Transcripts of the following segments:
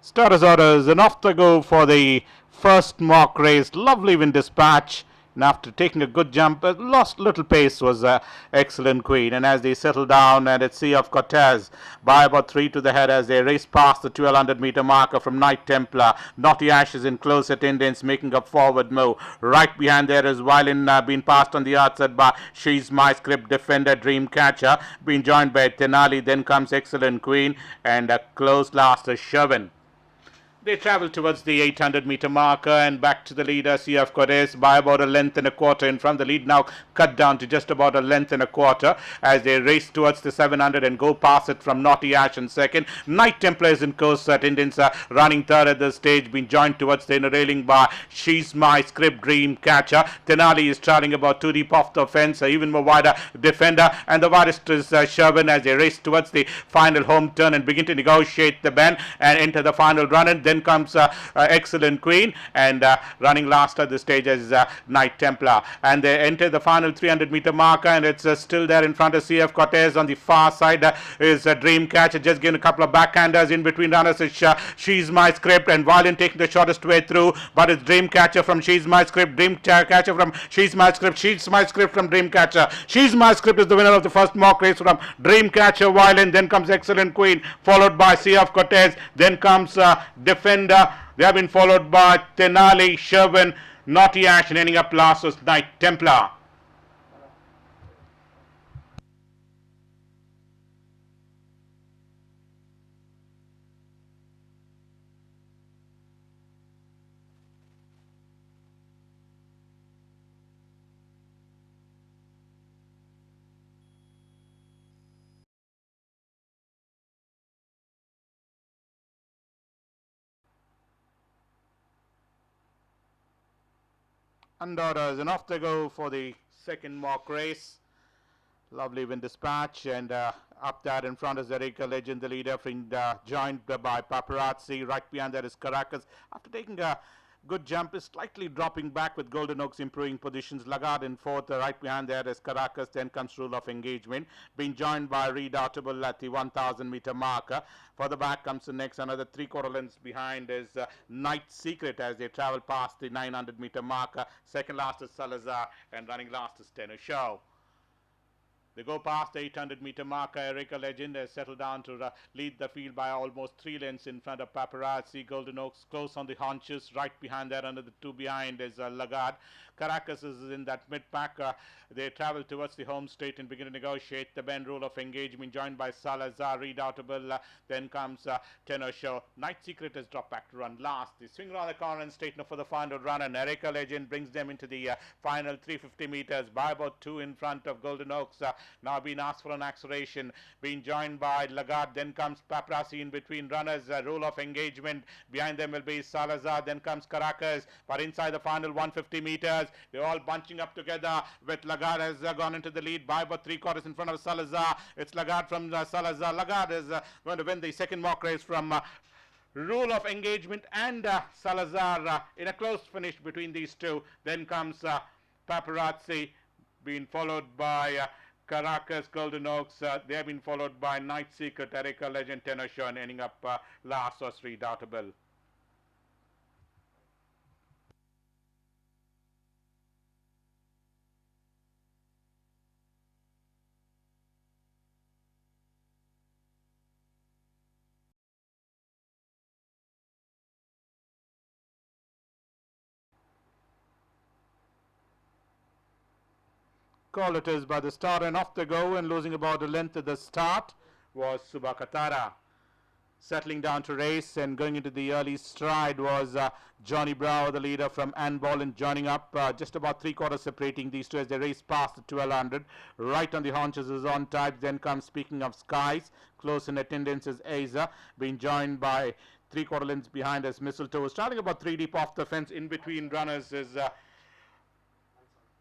Salazaar is and off the go for the first mock race. Lovely win dispatch. And after taking a good jump, lost little pace was excellent Queen. And as they settle down and at Sea of Cortez by about 3 to the head as they race past the 1200-meter marker from Knight Templar. Naughty Ash is in close attendance, making a forward move. Right behind there is Violin being passed on the outside by She's My Script Defender Dreamcatcher, being joined by Tenali. Then comes Excellent Queen and a close last is Sherwin. They travel towards the 800-meter marker and back to the leader, Sea of Cortez, by about a length and a quarter in front. The lead now cut down to just about a length and a quarter as they race towards the 700 and go past it from Naughty Ash in second. Knight Templar is in course. Indians are running third at the stage, being joined towards the inner railing by She's My Script Dream Catcher. Tenali is trailing about 2 deep off the fence, even more wider defender, and the widest is Sherwin as they race towards the final home turn and begin to negotiate the bend and enter the final run. And then comes Excellent Queen, and running last at the stage is Knight Templar, and they enter the final 300-meter marker, and it's still there in front of CF Cortez. On the far side is Dreamcatcher, just giving a couple of backhanders in between runners. It's She's My Script and Violin taking the shortest way through, but it's Dreamcatcher from She's My Script, Dreamcatcher from She's My Script, She's My Script from Dreamcatcher. She's My Script is the winner of the first mock race from Dreamcatcher, Violin. Then comes Excellent Queen, followed by CF Cortez. Then comes Defender. They have been followed by Tenali, Sherwin, Naughty Ash, and ending up last was Knight Templar. Undaughters and off they go for the second mock race. Lovely win dispatch, and up there in front is Erika Legend, the leader, joined by Paparazzi. Right behind that is Caracas. After taking a good jump, is slightly dropping back with Golden Oaks improving positions. Lagarde in fourth. Right behind there is Caracas. Then comes Rule of Engagement, being joined by Redoubtable at the 1000-meter marker. Further back comes the next, another 3/4 lengths behind is Night Secret as they travel past the 900-meter marker. Second last is Salazaar, and running last is Tenor Show. They go past the 800-meter marker. Erika Legend has settled down to lead the field by almost 3 lengths in front of Paparazzi. Golden Oaks close on the haunches. Right behind that, under the 2 behind, is Lagarde. Caracas is in that mid-pack. They travel towards the home straight and begin to negotiate the bend. Rule of Engagement, joined by Salazaar, Redoubtable. Then comes Tenor Show. Night Secret has dropped back to run last. They swing around the corner and straighten up for the final run, and Erika Legend brings them into the final 350 meters by about 2 in front of Golden Oaks. Now being asked for an acceleration, being joined by Lagarde. Then comes Paparazzi in between runners. Rule of Engagement. Behind them will be Salazaar. Then comes Caracas. But inside the final 150 meters, they're all bunching up together with Lagarde has gone into the lead by about 3/4 in front of Salazaar. It's Lagarde from Salazaar. Lagarde is going to win the second mock race from Rule of Engagement and Salazaar in a close finish between these two. Then comes Paparazzi, being followed by Caracas, Golden Oaks. They have been followed by Night Secret, Erika Legend, Tenor Show, and ending up last was Redoubtable. Call it is by the start, and off they go, and losing about a length at the start was Subakatara. Settling down to race and going into the early stride was Johnny Brow, the leader from Anball, and joining up just about 3/4 separating these two as they race past the 1200. Right on the haunches is Antibes. Then comes, speaking of Skies, close in attendance is Aza, being joined by 3/4 lengths behind as Mistletoe. Starting about 3 deep off the fence in between runners is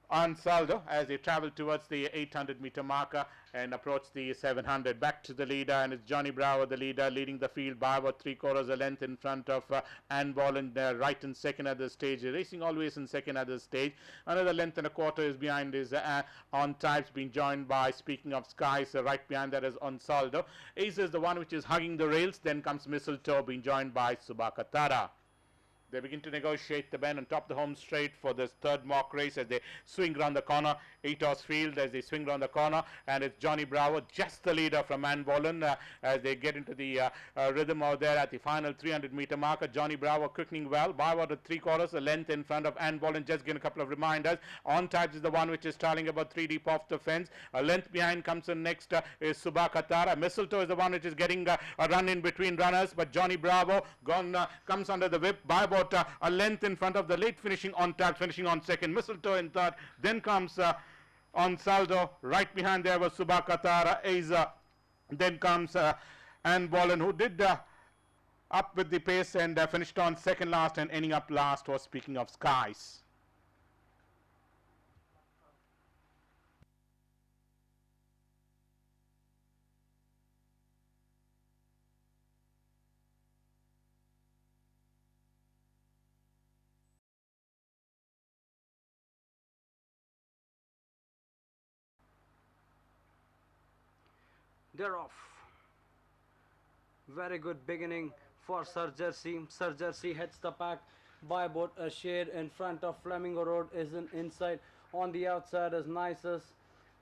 on Saldo as they travel towards the 800-meter marker and approach the 700. Back to the leader, and it's Johnny Bravo, the leader, leading the field by about 3/4 a length in front of Anbol and right in second at the stage. Racing always in second at the stage. Another length and a quarter is behind is Antibes, being joined by, speaking of skies, right behind that is on Saldo. Ace is the one which is hugging the rails. Then comes Mistletoe, being joined by Subakatara. They begin to negotiate the bend on top of the home straight for this third mock race as they swing around the corner. 8-horse field as they swing around the corner, and it's Johnny Bravo, just the leader from Anbolen as they get into the rhythm out there at the final 300-meter marker. Johnny Bravo quickening well by about 3/4 a length in front of Anbolen. Just giving a couple of reminders. On Types is the one which is starting about 3 deep off the fence. A length behind comes in next is Subakatara. Mistletoe is the one which is getting a run in between runners, but Johnny Bravo comes under the whip by about a length in front of the late finishing on Types, finishing on second. Mistletoe in third. Then comes on Saldo. Right behind there was Subakatara. Then comes Anbolen, who did up with the pace and finished on second last, and ending up last was, speaking of skies. They're off. Very good beginning for Sir Jersey. Sir Jersey heads the pack by about a shade in front of Flamingo Road is an inside. On the outside is Nisus.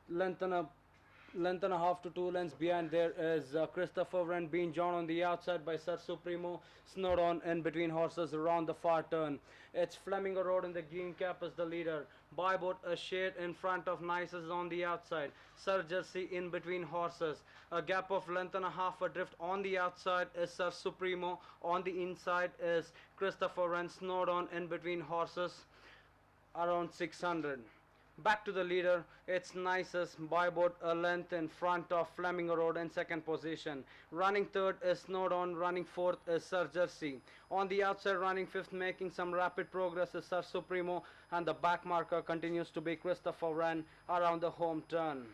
Length and a half to 2 lengths behind there is Christopher Wren, being joined on the outside by Sir Supremo. Snowed on in between horses around the far turn. It's Flamingo Road in the green cap as the leader. By about a shade in front of Nisus on the outside. Sir Jersey in between horses. A gap of length and a half adrift on the outside is Sir Supremo. On the inside is Christopher Wren, snowed on in between horses around 600. Back to the leader, it's Nisus by about a length in front of Flamingo Road in second position. Running third is Snowed On, running fourth is Sir Jersey. On the outside, running fifth, making some rapid progress is Sir Supremo, and the back marker continues to be Christopher Wren around the home turn.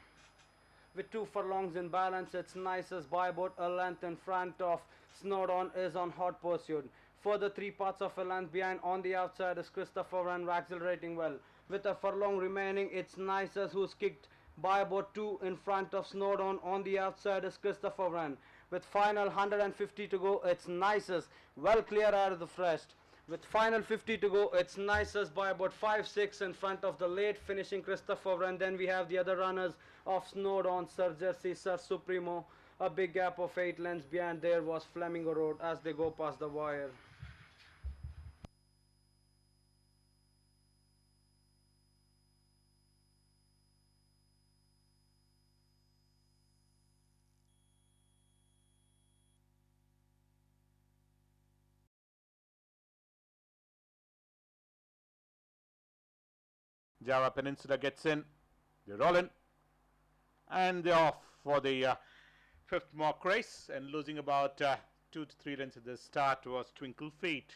With 2 furlongs in balance, it's Nisus by about a length in front of Snowed On is on hot pursuit. Further 3 parts of a length behind on the outside is Christopher Wren accelerating well. With a furlong remaining, it's Nisus who's kicked by about 2 in front of Snowed On the outside is Christopher Wren. With final 150 to go, it's Nisus well clear out of the first. With final 50 to go, it's Nisus by about 5-6 in front of the late finishing Christopher Wren. Then we have the other runners of Snowed On, Sir Jersey, Sir Supremo. A big gap of 8 lengths behind there was Flamingo Road as they go past the wire. Java Peninsula gets in. They roll in. And they're off for the fifth mock race, and losing about 2 to 3 lengths at the start was Twinkle Feet.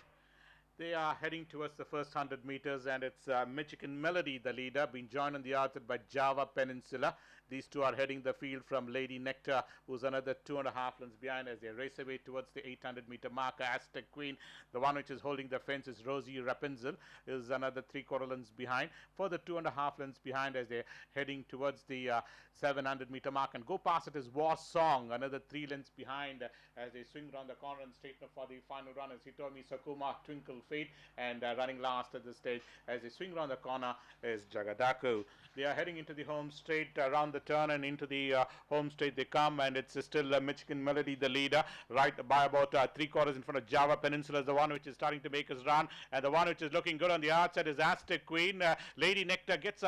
They are heading towards the first 100 meters, and it's Michigan Melody, the leader, being joined on the outside by Java Peninsula. These two are heading the field from Lady Nectar, who's another 2.5 lengths behind as they race away towards the 800-meter marker. Aztec Queen, the one which is holding the fence, is Rosy Rapunzel, is another 3/4 lengths behind. Further 2.5 lengths behind as they're heading towards the 700-meter mark. And go past it is War Song, another 3 lengths behind as they swing around the corner and straighten up for the final run. As Hitomi Sakuma, Twinkle Fate, and running last at the stage as they swing around the corner is Jagadaku. They are heading into the home straight, around the turn and into the home straight they come, and it's still Michigan Melody, the leader, right by about 3/4 in front of Java Peninsula, is the one which is starting to make his run, and the one which is looking good on the outside is Aztec Queen. Lady Nectar gets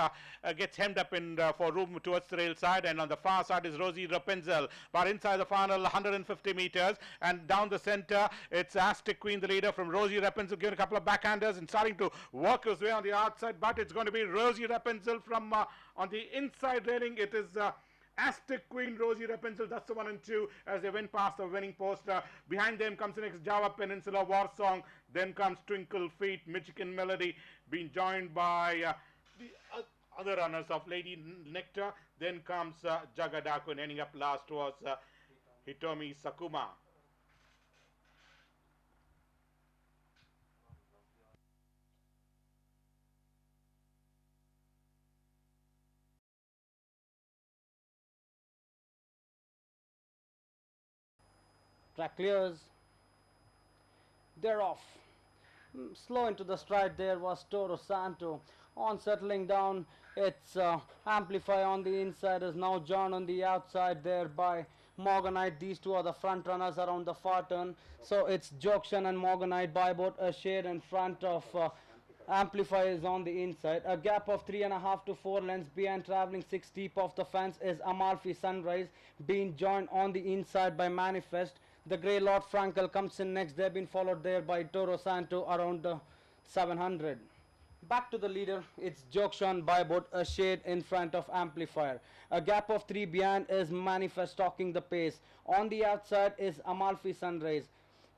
hemmed up in for room towards the rail side, and on the far side is Rosy Rapunzel. But inside the final 150 meters and down the center, it's Aztec Queen, the leader, from Rosy Rapunzel, giving a couple of backhanders and starting to work his way on the outside, but it's going to be Rosy Rapunzel from on the inside railing. It is Aztec Queen, Rosy Rapunzel, that's the 1 and 2 as they went past the winning post. Behind them comes the next Java Peninsula, War Song. Then comes Twinkle Feet, Michigan Melody, being joined by the other runners of Lady Nectar. Then comes Jagadaku, and ending up last was Hitomi Sakuma. Track clears. They're off. Slow into the stride there was Toro Santo. On settling down, it's Amplify on the inside is now John on the outside there by Morganite. These two are the front runners around the far turn. So it's Jokshan and Morganite by about a shade in front of Amplify is on the inside. A gap of 3.5 to 4 lengths behind, traveling 6 deep off the fence is Amalfi Sunrise, being joined on the inside by Manifest. The Grey Lord Frankel comes in next. They've been followed there by Toro Santo around the 700. Back to the leader, it's Jokshan by about a shade in front of Amplifier. A gap of 3 behind is Manifest stalking the pace. On the outside is Amalfi Sunrise.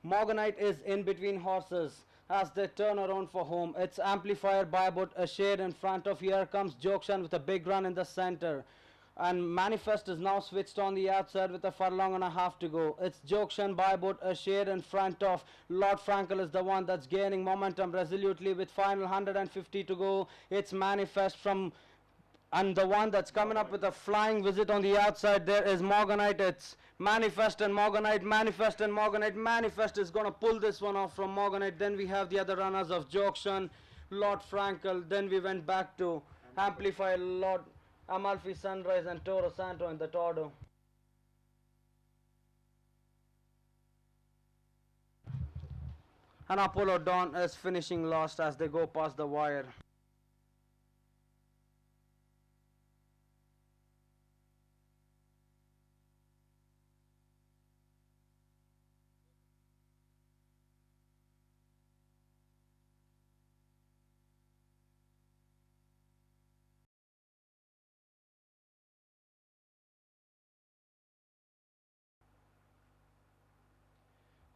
Morganite is in between horses as they turn around for home. It's Amplifier by about a shade in front of. Here comes Jokshan with a big run in the center. And Manifest is now switched on the outside with a furlong and a half to go. It's Jokshan by about a shade in front of. Lord Frankel is the one that's gaining momentum resolutely with final 150 to go. It's Manifest from, and the one that's coming up with a flying visit on the outside there is Morganite. It's Manifest and Morganite, Manifest and Morganite. Manifest is going to pull this one off from Morganite. Then we have the other runners of Jokshan, Lord Frankel. Then we went back to Amplify, Lord Amalfi Sunrise and Toro Santo in the Tordo. And Apollo Dawn is finishing last as they go past the wire.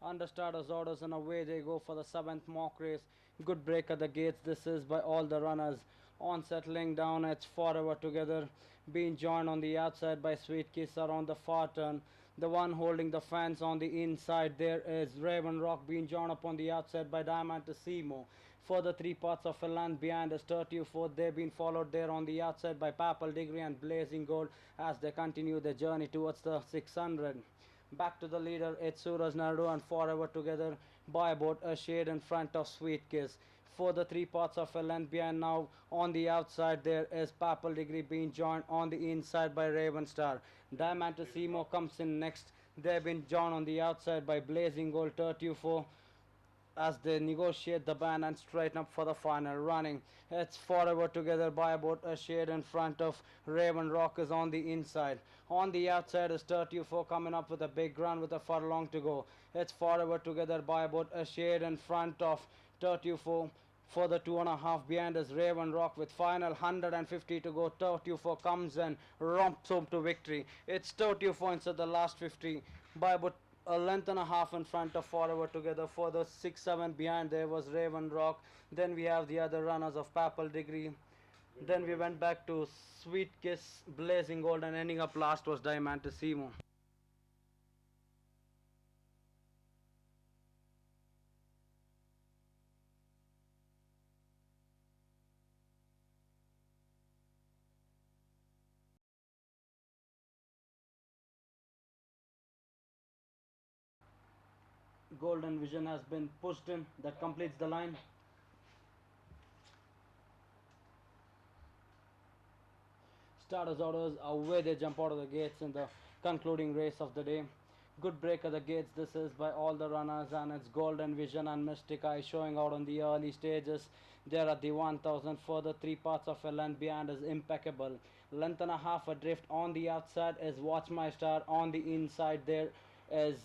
Under starters orders and away they go for the 7th mock race. Good break at the gates. This is by all the runners. On settling down, it's Forever Together, being joined on the outside by Sweet Kiss around the far turn. The one holding the fence on the inside there is Raven Rock, being joined up on the outside by Diamantissimo. Further 3 parts of a land behind is 34. They've been followed there on the outside by Papal Degree and Blazing Gold as they continue their journey towards the 600. Back to the leader, it's Suraj Naidu and Forever Together by about a shade in front of Sweet Kiss. For the 3 parts of a length behind now, on the outside there is Papal Degree being joined on the inside by Raven Star. Diamantissimo comes in next. They've been joined on the outside by Blazing Gold 34 as they negotiate the band and straighten up for the final running. It's Forever Together by about a shade in front of. Raven Rock is on the inside. On the outside is 34 coming up with a big run with a furlong to go. It's Forever Together by about a shade in front of 34. For the 2.5 behind is Raven Rock with final 150 to go. 34 comes and romps home to victory. It's 34 instead of the last 50 by about a length and a half in front of Forever Together. For the 6-7 behind there was Raven Rock. Then we have the other runners of Papal Degree. Then we went back to Sweet Kiss, Blazing Gold, and ending up last was Diamantissimo. Golden Vision has been pushed in. That completes the line. Starters orders, away they jump out of the gates in the concluding race of the day. Good break at the gates. This is by all the runners, and it's Golden Vision and Mystic Eye showing out on the early stages. There at the 1000. Further 3 parts of a length behind is Impeccable. Length and a half adrift. On the outside is Watch My Star. On the inside there is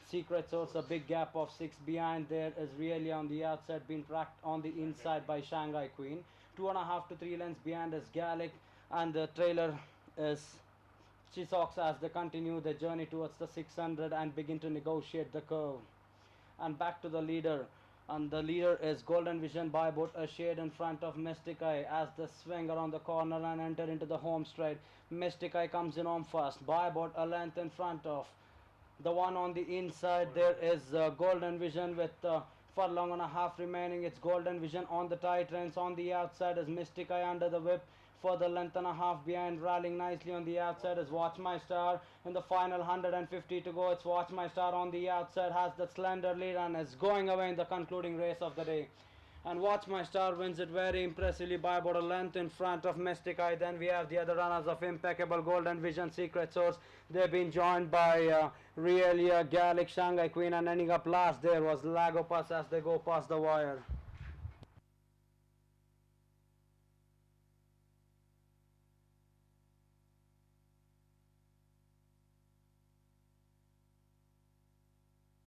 Secret Source. A big gap of 6 behind there is really on the outside, being tracked on the inside by Shanghai Queen. 2.5 to 3 lengths behind is Gallic, and the trailer is Chisocks as they continue their journey towards the 600 and begin to negotiate the curve. And back to the leader, And the leader is Golden Vision by about a shade in front of Mystic Eye as they swing around the corner and enter into the home straight. Mystic Eye comes in on first by about a length in front of the one on the inside. There is Golden Vision with furlong and a half remaining. It's Golden Vision on the tight reins. On the outside is Mystic Eye under the whip. For the length and a half behind, rallying nicely on the outside is Watch My Star. In the final 150 to go, it's Watch My Star on the outside, has the slender lead and is going away in the concluding race of the day. And Watch My Star wins it very impressively by about a length in front of Mystic Eye. Then we have the other runners of Impeccable, Golden Vision, Secret Source. They've been joined by Realia, Gallic, Shanghai Queen, and ending up last there was Lagopus as they go past the wire.